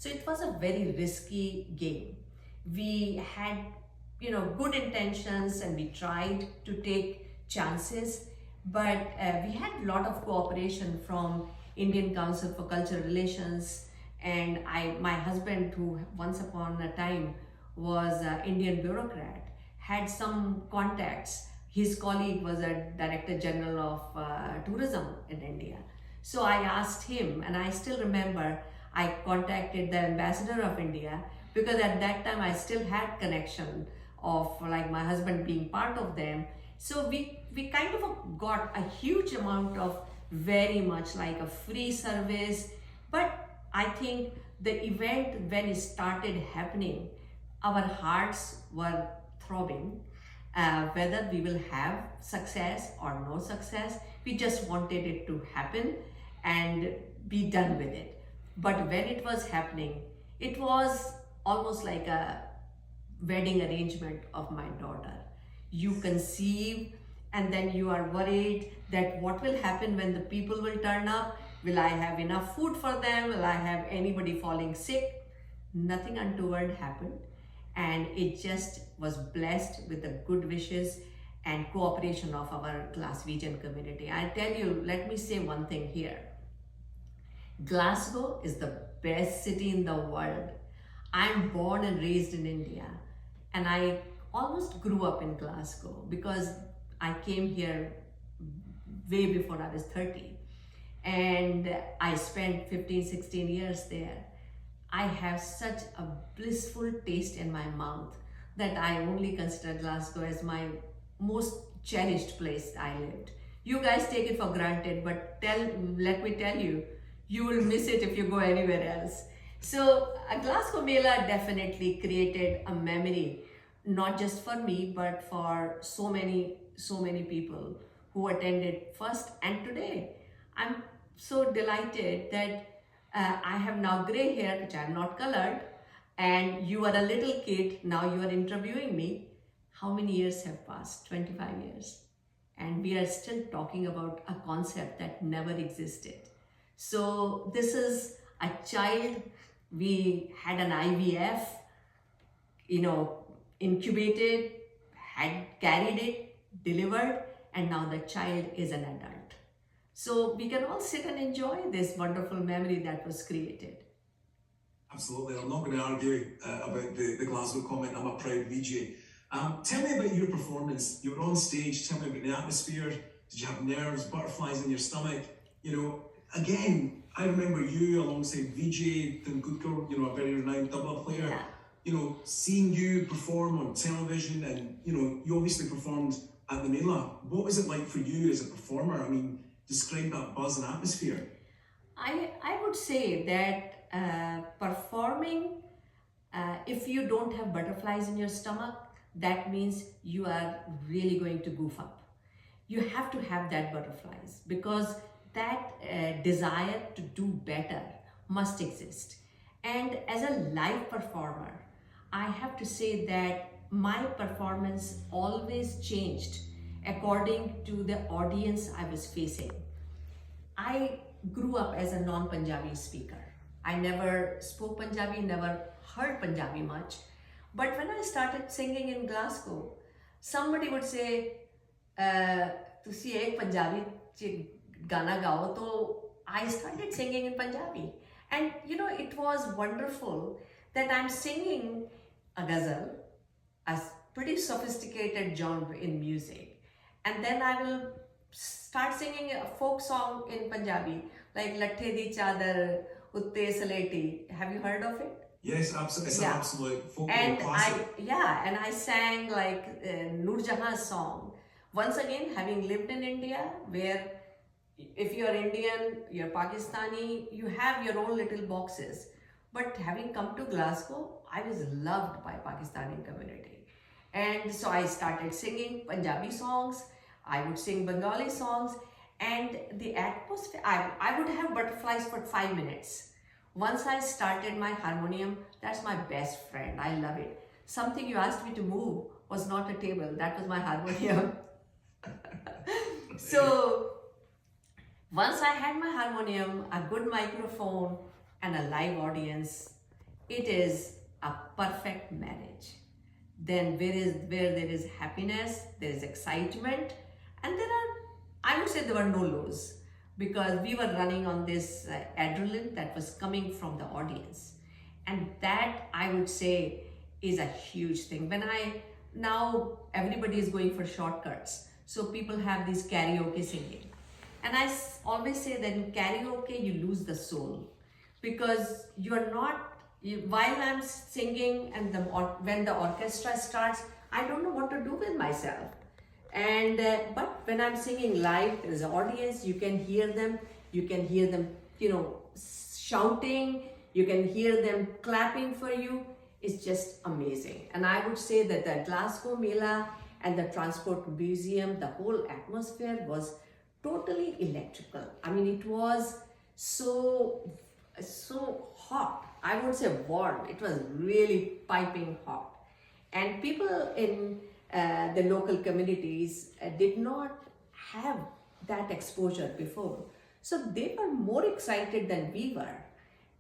So it was a very risky game. We had, good intentions and we tried to take chances, but we had a lot of cooperation from Indian Council for Cultural Relations, and my husband, who once upon a time was an Indian bureaucrat, had some contacts. His colleague was a Director General of Tourism in India. So I asked him, and I still remember I contacted the Ambassador of India, because at that time I still had connection of like my husband being part of them. So we kind of got a huge amount of very much like a free service. But I think the event, when it started happening, our hearts were throbbing. Whether we will have success or no success, we just wanted it to happen and be done with it. But when it was happening, it was almost like a wedding arrangement of my daughter. You conceive, and then you are worried that what will happen when the people will turn up. Will I have enough food for them? Will I have anybody falling sick? Nothing untoward happened, and it just was blessed with the good wishes and cooperation of our Glaswegian community. I tell you, let me say one thing here. Glasgow is the best city in the world. I'm born and raised in India, and I almost grew up in Glasgow because I came here way before I was 30, and I spent 15, 16 years there. I have such a blissful taste in my mouth that I only consider Glasgow as my most cherished place I lived. You guys take it for granted, but let me tell you, you will miss it if you go anywhere else. So Glasgow Mela definitely created a memory, not just for me, but for so many people who attended first and today. I'm so delighted that I have now gray hair, which I'm not colored, and you are a little kid, now you are interviewing me. How many years have passed? 25 years. And we are still talking about a concept that never existed. So this is a child. We had an IVF, incubated, had carried it, delivered, and now the child is an adult. So we can all sit and enjoy this wonderful memory that was created. Absolutely. I'm not going to argue about the Glasgow comment. I'm a proud VJ. Tell me about your performance. You were on stage. Tell me about the atmosphere. Did you have nerves, butterflies in your stomach? Again, I remember you alongside VJ Dungutko, a very renowned tabla player. Yeah. Seeing you perform on television, and you obviously performed at the Mela. What was it like for you as a performer? I mean, describe that buzz and atmosphere. I would say that performing, if you don't have butterflies in your stomach, that means you are really going to goof up. You have to have that butterflies, because that desire to do better must exist. And as a live performer, I have to say that my performance always changed according to the audience I was facing. I grew up as a non-Punjabi speaker. I never spoke Punjabi, never heard Punjabi much. But when I started singing in Glasgow, somebody would say, "Tusi ek Punjabi Gana gao." So I started singing in Punjabi. And it was wonderful that I'm singing a ghazal, a pretty sophisticated genre in music. And then I will start singing a folk song in Punjabi, like Lathe Di Chadar Utte Saleti. Have you heard of it? Yes, absolutely. It's an absolute folklore And classic. I sang like Noor Jahan's song. Once again, having lived in India, where if you're Indian, you're Pakistani, you have your own little boxes. But having come to Glasgow, I was loved by Pakistani community. And so I started singing Punjabi songs, I would sing Bengali songs, and the atmosphere, I would have butterflies for 5 minutes. Once I started my harmonium, that's my best friend, I love it. Something you asked me to move was not a table, that was my harmonium. So, once I had my harmonium, a good microphone, and a live audience, it is a perfect marriage. Then where there is happiness, there is excitement, and I would say there were no lows, because we were running on this adrenaline that was coming from the audience. And that, I would say, is a huge thing. Now everybody is going for shortcuts. So people have these karaoke singing. And always say that in karaoke, you lose the soul, because you're not, while I'm singing and when the orchestra starts, I don't know what to do with myself. And but when I'm singing live, there's an audience, you can hear them, shouting, you can hear them clapping for you. It's just amazing. And I would say that the Glasgow Mela and the Transport Museum, the whole atmosphere was totally electrical. I mean, it was so hot. I won't say warm. It was really piping hot. And people in the local communities did not have that exposure before. So they were more excited than we were.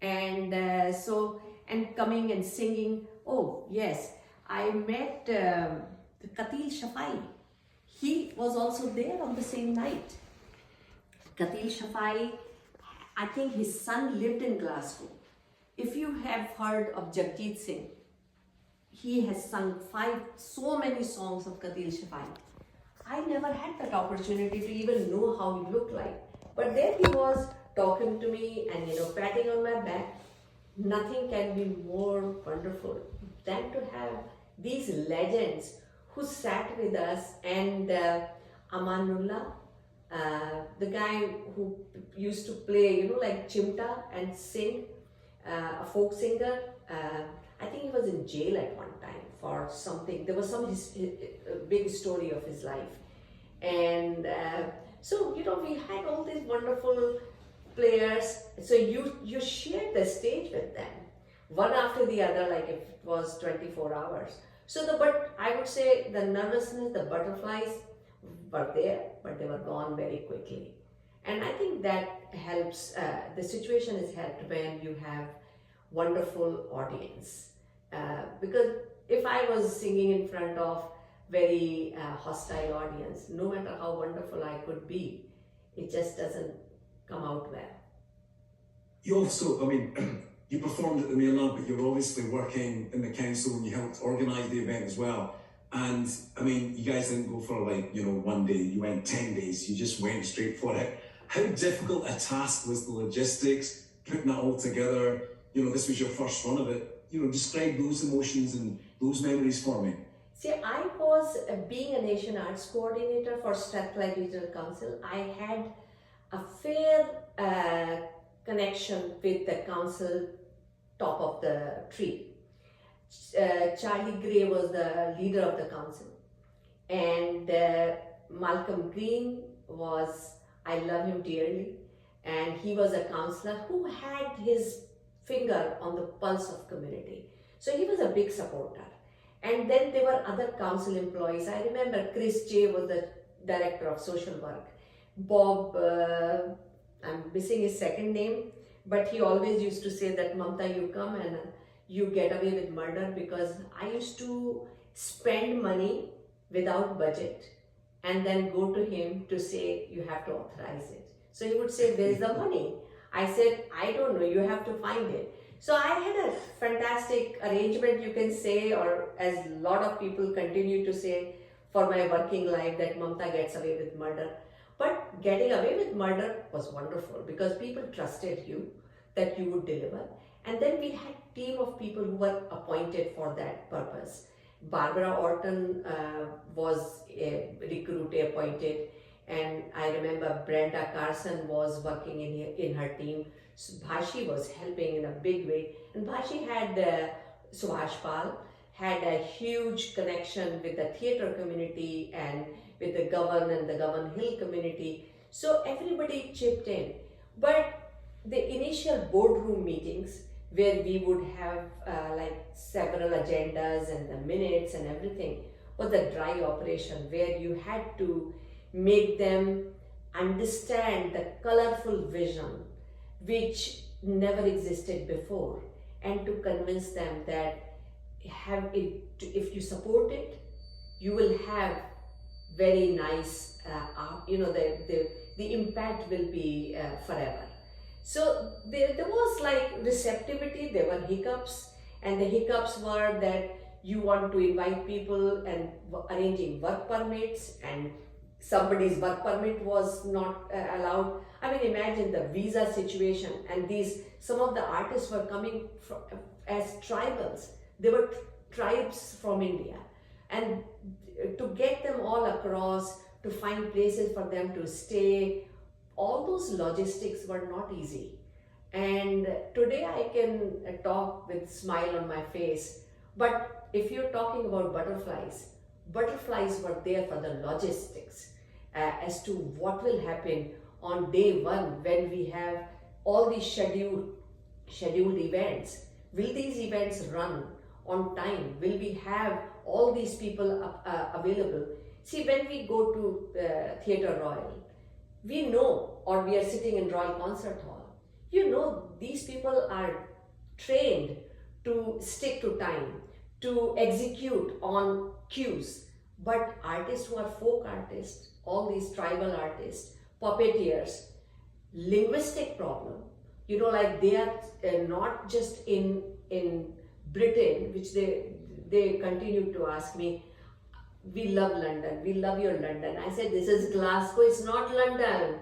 And and coming and singing. Oh, yes, I met Katil Shafai. He was also there on the same night. Katil Shafai, I think his son lived in Glasgow. If you have heard of Jagjit Singh, he has sung so many songs of Katil Shafai. I never had that opportunity to even know how he looked like. But there he was talking to me and patting on my back. Nothing can be more wonderful than to have these legends who sat with us. And Amanullah, the guy who used to play, like chimta and sing, a folk singer. I think he was in jail at one time for something. There was some big story of his life. And so, we had all these wonderful players. So you shared the stage with them, one after the other, like if it was 24 hours. So but I would say the nervousness, the butterflies were there, but they were gone very quickly. And I think that helps. The situation is helped when you have wonderful audience. Because if I was singing in front of very hostile audience, no matter how wonderful I could be, it just doesn't come out well. You also, you performed at the Mela, but you're obviously working in the council and you helped organise the event as well. And you guys didn't go for 1 day, you went 10 days, you just went straight for it. How difficult a task was the logistics, putting that all together? This was your first run of it. Describe those emotions and those memories for me. See, I was, being a Nation Arts Coordinator for Strathclyde Regional Council, I had a fair connection with the council top of the tree. Charlie Gray was the leader of the council, and Malcolm Green was, I love him dearly, and he was a councillor who had his finger on the pulse of community. So he was a big supporter. And then there were other council employees. I remember Chris J was the director of social work. Bob, I'm missing his second name, but he always used to say that, Mamta, you come and you get away with murder, because I used to spend money without budget and then go to him to say, you have to authorize it. So he would say, where's the money? I said, I don't know, you have to find it. So I had a fantastic arrangement, you can say, or as a lot of people continue to say for my working life, that Mamta gets away with murder. But getting away with murder was wonderful, because people trusted you that you would deliver. And then we had a team of people who were appointed for that purpose. Barbara Orton was recruited, appointed, and I remember Brenda Carson was working in her team. So Bhashi was helping in a big way, and Bhashi had Subhash Pal had a huge connection with the theatre community and with the Govan and the Govan Hill community. So everybody chipped in. But the initial boardroom meetings, where we would have several agendas and the minutes and everything, was a dry operation, where you had to make them understand the colorful vision which never existed before. and to convince them that if you support it, you will have very nice, the impact will be forever. So there was like receptivity, there were hiccups, and the hiccups were that you want to invite people and arranging work permits, and somebody's work permit was not allowed. I mean, imagine the visa situation, and some of the artists were coming as tribals. They were tribes from India, and to get them all across, to find places for them to stay, all those logistics were not easy. And today I can talk with smile on my face. But if you're talking about butterflies were there for the logistics as to what will happen on day one when we have all these scheduled events. Will these events run on time? Will we have all these people available? See, when we go to Theatre Royal, we know, or we are sitting in Royal Concert Hall, these people are trained to stick to time, to execute on cues. But artists who are folk artists, all these tribal artists, puppeteers, linguistic problem, like they are not just in Britain, which they continue to ask me, we love London, we love your London. I said, this is Glasgow, it's not London.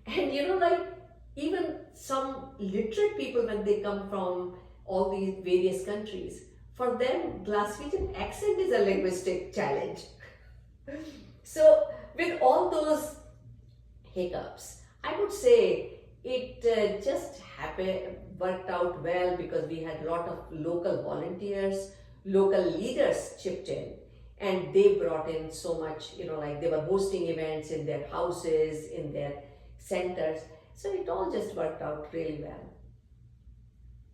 And like even some literate people, when they come from all these various countries, for them Glaswegian accent is a linguistic challenge. So with all those hiccups, I would say it just worked out well, because we had a lot of local volunteers, local leaders chipped in, and they brought in so much, like they were hosting events in their houses, in their centers. So it all just worked out really well.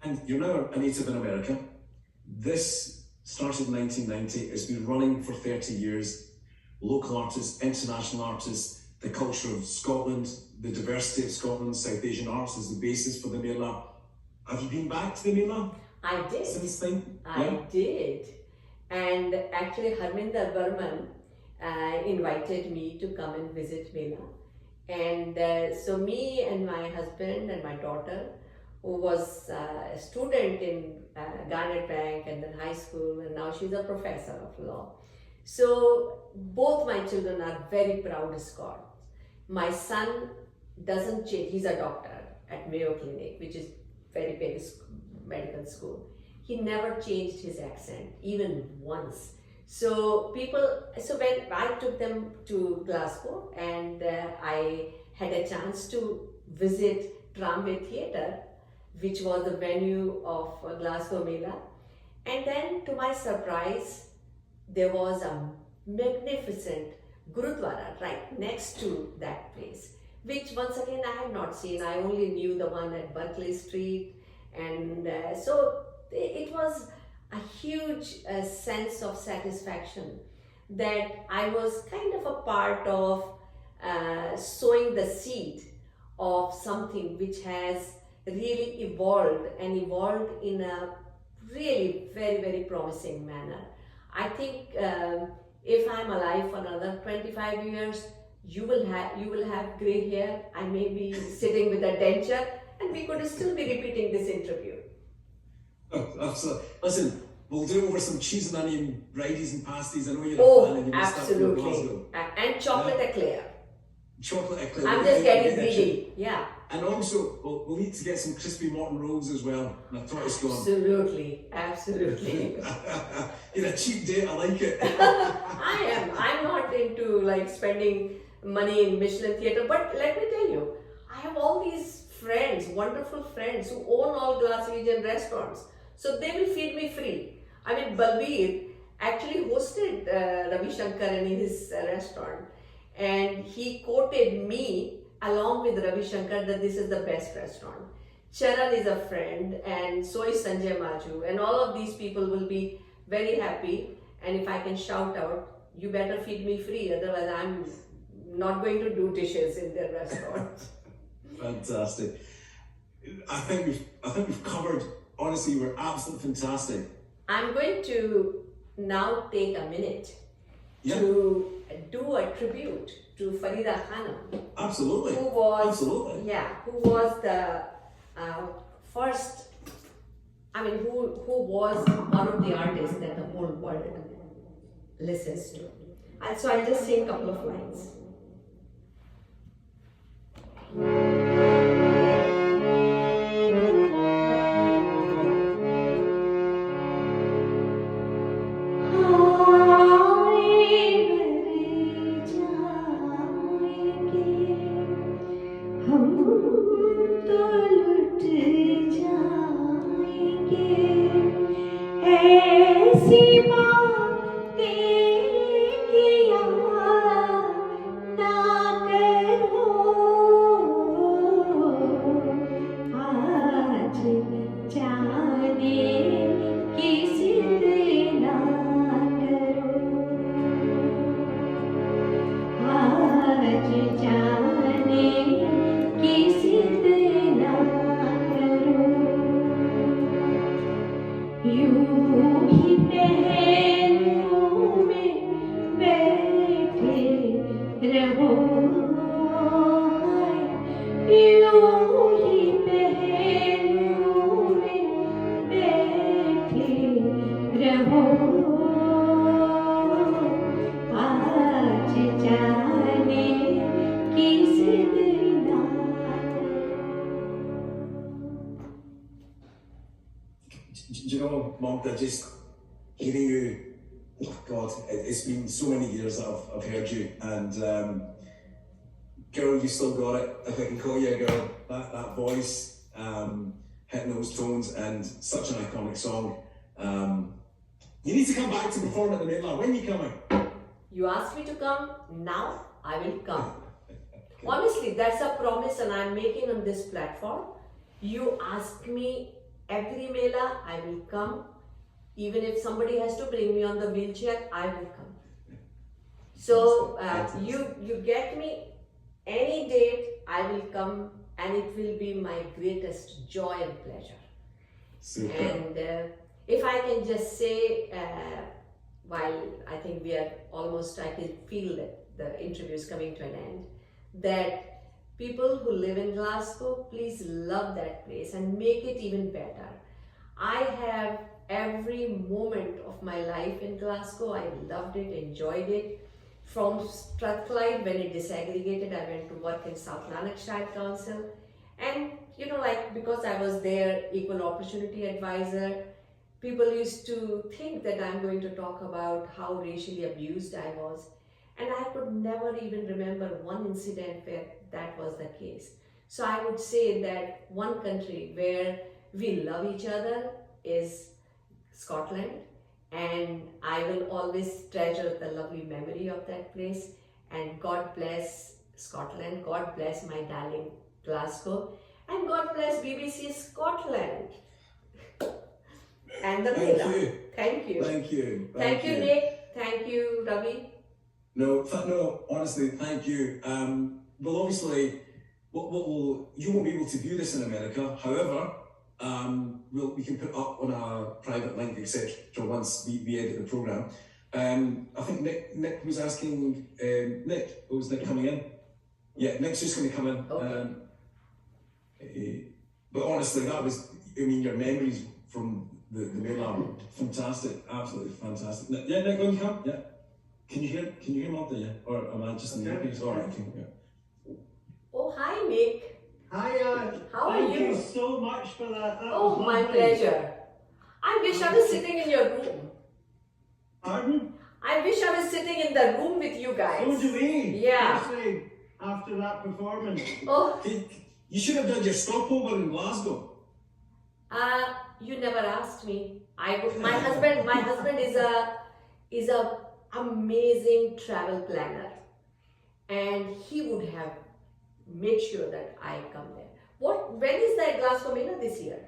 And you're now a native in America. This started in 1990. It's been running for 30 years. Local artists, international artists, the culture of Scotland, the diversity of Scotland, South Asian arts is the basis for the Mela. Have you been back to the Mela? I did. Since then? I did. And actually Harminder Burman invited me to come and visit Mela. And so me and my husband and my daughter, who was a student in Garnet Bank and then high school, and now she's a professor of law. So both my children are very proud Scots. My son doesn't change, he's a doctor at Mayo Clinic, which is very famous medical school. He never changed his accent, even once. So when I took them to Glasgow, and I had a chance to visit Tramway Theatre, which was the venue of Glasgow Mela. And then to my surprise, there was a magnificent Gurudwara right next to that place, which once again I had not seen. I only knew the one at Berkeley Street. And so it was a huge sense of satisfaction that I was kind of a part of sowing the seed of something which has really evolved in a really very, very promising manner. I think if I'm alive for another 25 years, you will have grey hair. I may be sitting with a denture, and we could still be repeating this interview. Oh, absolutely. Listen, we'll do over some cheese and onion ridies and pasties. I know you're a fan, and you must have to go to Glasgow. And chocolate eclair. Chocolate eclair. I'm just getting greedy. Yeah. And also, we'll need to get some crispy Morton rolls as well, and a tortoise scone. Absolutely. You're a cheap date, I like it. I am. I'm not into like spending money in Michelin theatre, but let me tell you, I have all these friends, wonderful friends who own all Glaswegian restaurants. So they will feed me free. I mean, Balbir actually hosted Ravi Shankar in his restaurant, and he quoted me along with Ravi Shankar that this is the best restaurant. Charan is a friend, and so is Sanjay Maju, and all of these people will be very happy. And if I can shout out, you better feed me free, otherwise I'm not going to do dishes in their restaurant. Fantastic. I think we've covered honestly, you were absolutely fantastic. I'm going to now take a minute Yeah. to do a tribute to Farida Khanum, Absolutely. who was Absolutely. who was the first. I mean, who was one of the artists that the whole world listens to. And so I'll just sing a couple of lines. Do you know, Magda, just hearing you, oh God, it's been so many years that I've heard you, and girl, you still got it, if I can call you a girl, that voice, hitting those tones, and such an iconic song. You need to come back to perform at the Mela. When are you coming? You asked me to come, now I will come. Honestly, that's a promise and I'm making on this platform. You ask me every Mela, I will come. Even if somebody has to bring me on the wheelchair, I will come. So you get me any date, I will come, and it will be my greatest joy and pleasure. Super. And if I can just say, while I think we are almost, I can feel that the interview is coming to an end, that people who live in Glasgow, please love that place and make it even better. I have every moment of my life in Glasgow. I loved it, enjoyed it. From Strathclyde, when it disaggregated, I went to work in South Lanarkshire Council. And you know, like, because I was their equal opportunity advisor, people used to think that I'm going to talk about how racially abused I was. And I could never even remember one incident where that was the case. So I would say that one country where we love each other is Scotland, and I will always treasure the lovely memory of that place. And God bless Scotland, God bless my darling Glasgow, and God bless BBC Scotland. And the Mela. Thank you. Thank you. Thank you, Nick. Thank you, Ravi. No, honestly, thank you. Well, obviously, you won't be able to view this in America. However, we can put up on a private link, etc. once we edit the program. I think Nick was asking, Nick, was Nick coming in? Yeah, Nick's just going to come in. Okay. But honestly, your memories from the Mela are fantastic, absolutely fantastic. Yeah, Nick, when you come, yeah. Can you hear me out there? Yeah? Or am I just in the earpiece? All right, yeah. Oh, hi, Nick. Hi, how are thank you? you so much for that. That Oh, was my lovely. pleasure. I wish I was sitting in your room. Pardon? I wish I was sitting in the room with you guys. So do we. Yeah. Especially after that performance. Oh, You should have done your stopover in Glasgow. you never asked me. My husband is a amazing travel planner, and he would have made sure that I come there. When is the Glasgow Mela this year?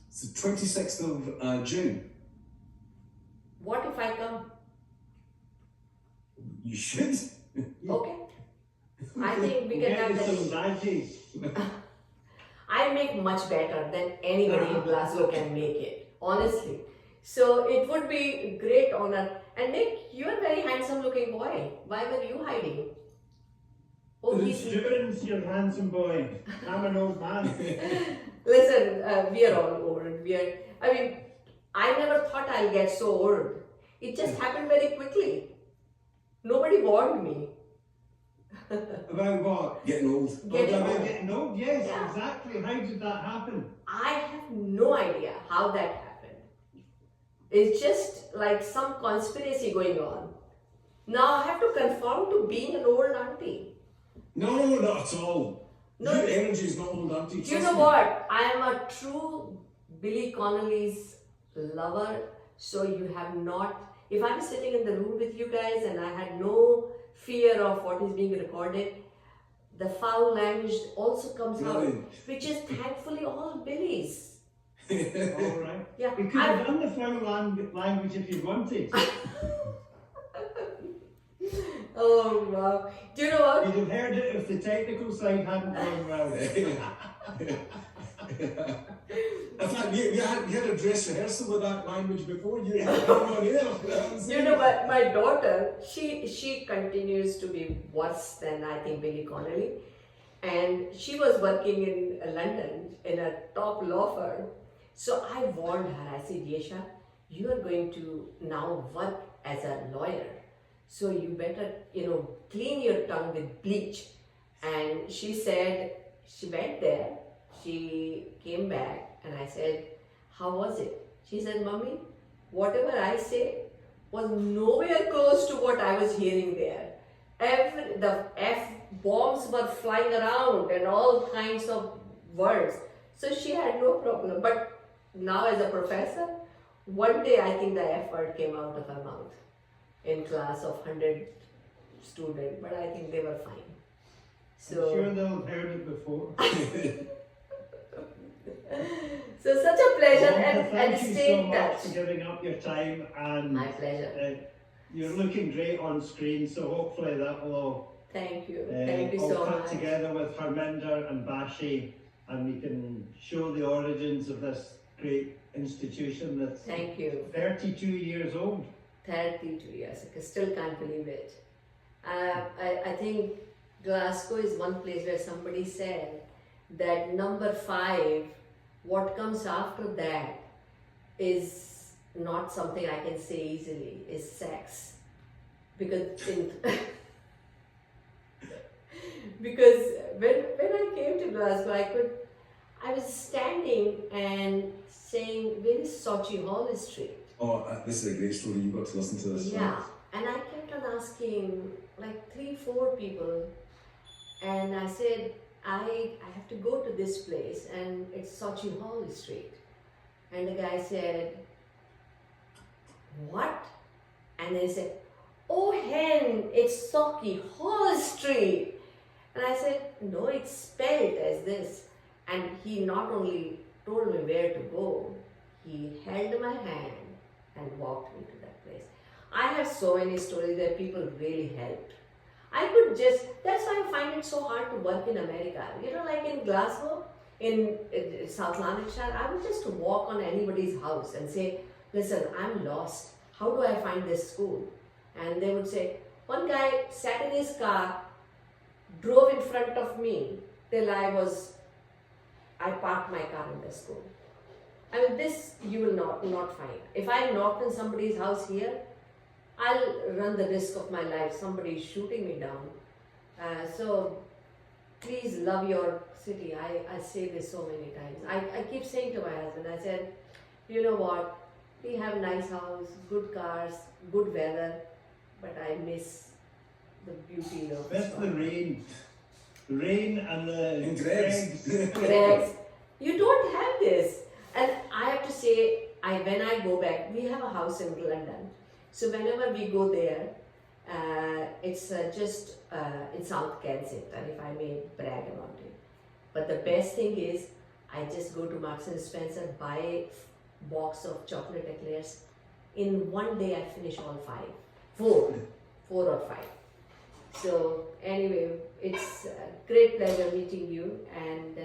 It's the 26th of June. What if I come? You should. Okay. I think we can have Get that. some badges. I make much better than anybody in Glasgow can make it, honestly. So it would be a great honor. And Nick, you're a very handsome looking boy. Why were you hiding? Oh, The he's... students, you're handsome boy. I'm an old man. Listen, we are all old. I mean, I never thought I'll get so old. It just happened very quickly. Nobody warned me. About what? Getting old. Getting About old. getting old? Yes, Yeah. exactly. How did that happen? I have no idea how that happened. It's just like some conspiracy going on. Now I have to conform to being an old auntie. No, not at all. No. Your energy is not old auntie. Do you know what? I am a true Billy Connolly's lover. So you have not. If I'm sitting in the room with you guys and I had no fear of what is being recorded, the foul language also comes out, Really? which is thankfully all Billy's. All right. Yeah, We could have done the foul language if you wanted. Oh wow! Do you know what? You'd have heard it if the technical side hadn't gone well. In fact, you had a dress rehearsal with that language before you come on here. You know what? My daughter, she continues to be worse than I think Billy Connolly, and she was working in London in a top law firm. So I warned her. I said, Yesha, you are going to now work as a lawyer. So you better, clean your tongue with bleach. And she said, she went there, she came back, and I said, how was it? She said, Mommy, whatever I say was nowhere close to what I was hearing there. The F-bombs were flying around and all kinds of words. So she had no problem. But now as a professor, one day I think the F word came out of her mouth in class of 100 students, but I think they were fine. So, I'm sure they'll have heard it before. so such a pleasure, Well, and thank you stay so in much touch. for giving up your time, and My pleasure. you're looking great on screen, so hopefully that will all, Thank you. all Thank you so cut much. together with Harminder and Bashi, and we can show the origins of this great institution that's Thank you. 32 years old. 32 years. I still can't believe it. I think Glasgow is one place where somebody said that number 5, what comes after that is not something I can say easily, is sex. Because because when I came to Glasgow, I was standing and saying, where is Sochi Hall Street? Oh, this is a great story. You got to listen to this. Yeah, and I kept on asking like 3-4 people, and I said, I have to go to this place, and it's Sochi Hall Street. And the guy said, what? And they said, oh hen, it's Sochi Hall Street. And I said, no, it's spelled as this. And he not only told me where to go, he held my hand and walked me to that place. I have so many stories where people really helped. That's why I find it so hard to work in America. Like in Glasgow, in South Lanarkshire, I would just walk on anybody's house and say, listen, I'm lost. How do I find this school? And they would say, one guy sat in his car, drove in front of me till I parked my car in the school. I mean, this you will not find. If I knocked on somebody's house here, I'll run the risk of my life. Somebody's shooting me down. So please love your city. I say this so many times. I keep saying to my husband, I said, you know what? We have nice house, good cars, good weather, but I miss the beauty of Miss the rain. The rain and the dregs. Correct. You don't have this. And I have to say, when I go back, we have a house in London. So whenever we go there, it's just in South Kensington, if I may brag about it. But the best thing is, I just go to Marks and Spencer, buy a box of chocolate eclairs. In one day, I finish all 4 or 5. So anyway, it's a great pleasure meeting you, and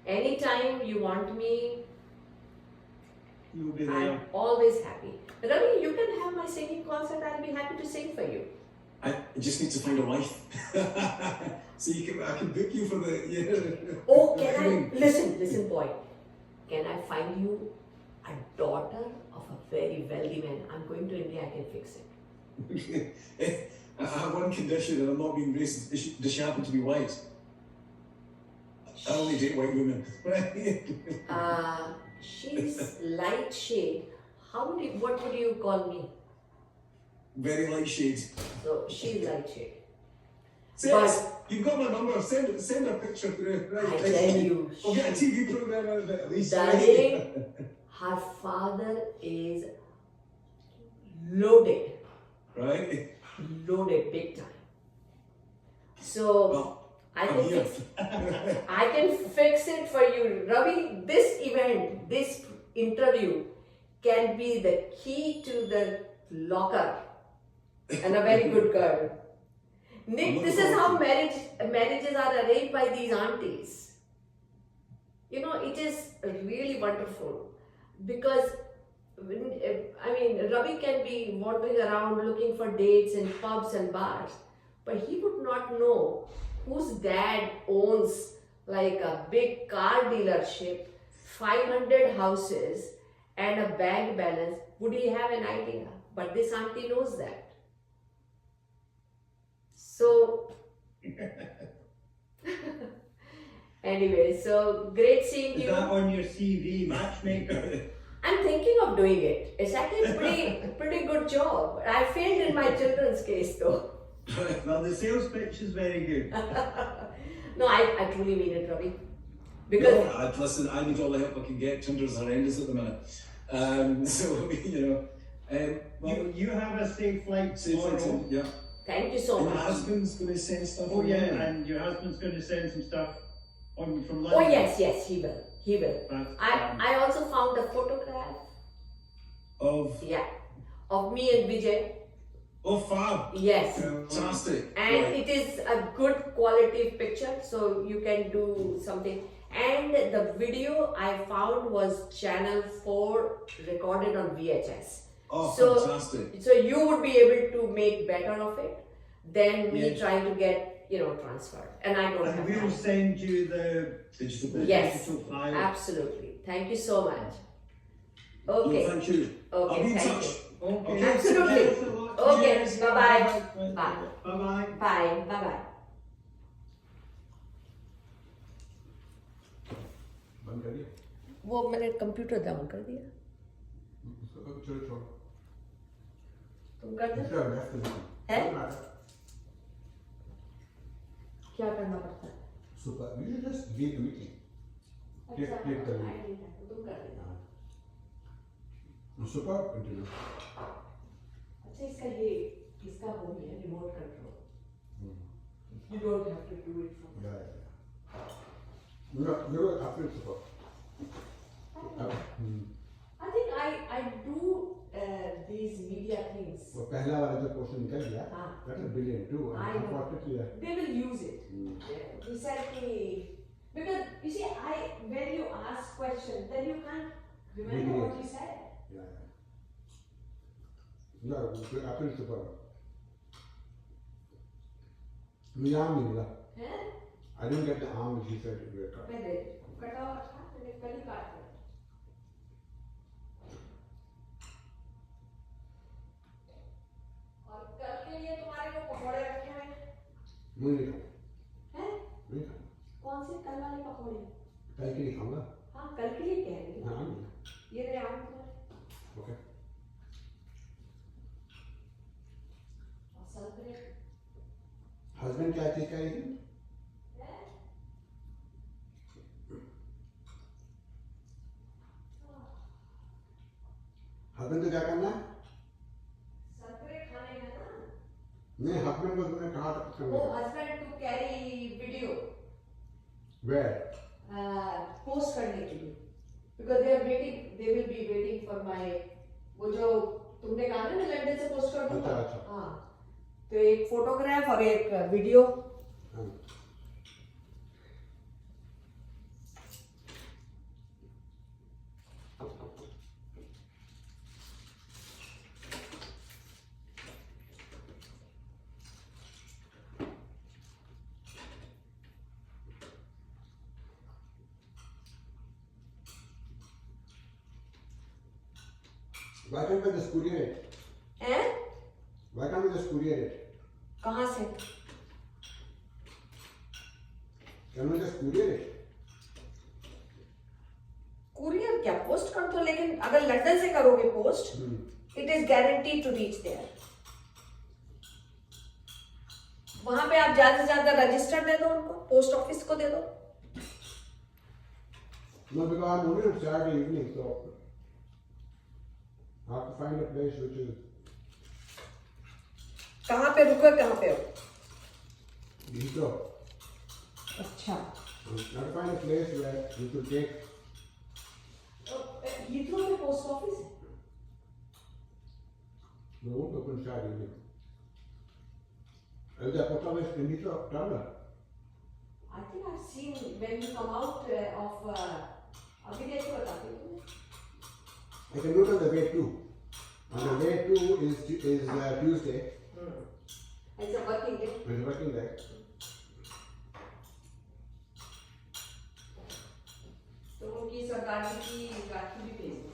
Anytime you want me, You'll be there. I'm always happy. Ravi, you can have my singing concert. I'll be happy to sing for you. I just need to find a wife. So I can book you for the Oh, can I listen, boy? Can I find you a daughter of a very wealthy man? I'm going to India. I can fix it. I have one condition, and I'm not being racist. Does she happen to be white? I only date white women. She's light shade. What would you call me? Very light shades. So she's light shade. You've got my number. Send a picture through. Right, I tell you, I'll get a TV program out of it at least. darling, her father is loaded big time. So Well, I I'm can here. fix it for you, Ravi. This event, this interview, can be the key to the locker, and a very good girl. Nick, this is how marriages are arranged by these aunties. You know, it is really wonderful because Ravi can be wandering around looking for dates in pubs and bars, but he would not know whose dad owns like a big car dealership, 500 houses, and a bank balance. Would he have an idea? But this auntie knows that. So, anyway, so great seeing Is you. that on your CV, matchmaker? I'm thinking of doing it. It's actually a pretty good job. I failed in my children's case though. Well, the sales pitch is very good. No, I truly mean it, Ravi. Because Listen, I need all the help I can get. Tinder's horrendous at the minute. So, Well, you have a safe flight tomorrow. Yeah. thank you so And your much. husband's going to send stuff. Oh yeah, online. and your husband's going to send some stuff on from Oh London. yes, he will. I also found a photograph. Of Of me and Vijay. fab. Yes. Fantastic. And Right. it is a good quality picture, so you can do something. And the video I found was channel 4 recorded on VHS. Oh, So- fantastic. So you would be able to make better of it than me Yes. trying to get, transferred. And I don't And have we'll time. send you the Digital. Yes. digital file. Absolutely. Thank you so much. No, Okay. thank you. Okay, I'll be in thank touch. you. Okay. Absolutely. Thanks a lot. Okay, Cheers. bye-bye. Bye. Bye-bye. Bye. बंद कर दिया वो मैंने computer down कर दिया. चलो छोड़ो तुम कर दो. इसका अभ्यास कर है? क्या करना पड़ता है? Super you just leave the meeting click कर लो तुम कर देना. सुपर कंटिन्यू अच्छा इसका हो गया remote control. You don't have to do it from. या you're absolutely super I think I do these media things. वो पहला वाला जो क्वेश्चन निकल गया हाँ. that is brilliant too I know. unfortunately They will use it. He said because you see when you ask questions then you can't remember Really? what you said. yeah you're absolutely super Mila हैं? I didn't get the arm which he said you were cut मैं दे कटा हुआ था मैंने कल ही काट दिया. और कल के लिए तुम्हारे को पकौड़े रखे हुए हैं. मुझे नहीं खाना हैं? नहीं खाना कौन से कल वाले पकौड़े? कल के लिए खाऊंगा हाँ कल के लिए कह रही हूँ. हाँ ये रहे आम तुम्हारे. ओके और संतरे. हस्बैंड क्या चीज का है हैं? हस्बैंड को क्या करना है संतरे खाने हैं ना. नहीं हस्बैंड को तुमने कहा था कुछ वो करना husband to carry video where post करने के लिए because they will be waiting for my वो जो तुमने कहा ना मैं लंदन से पोस्ट कर दूंगा. अच्छा. हाँ तो एक फोटोग्राफ और एक video. Why can't we just courier it? हैं? Why can't we just courier it? कहाँ से? Can we just courier it? Courier क्या पोस्ट कर दो, लेकिन अगर लंदन से करोगे post, Hmm. It is guaranteed to reach there. वहां पे आप ज्यादा से ज्यादा रजिस्टर दे दो उनको, पोस्ट ऑफिस को दे दो। No, because I'm only on Saturday evening, so I have to find a place which is कहाँ पे रुको, कहाँ पे हो? Heathrow. अच्छा, I have to find a place where we could take. Heathrow में पोस्ट ऑफिस है? We won't open Saturday evening. Is there a post office in Heathrow terminal? I think I've seen when you come out of अभी कैसे बताती हूँ? I can do it on the way too. On the way too is Tuesday. It's a working day. It's working day. तो उनकी सरकारी की राखी भी भेज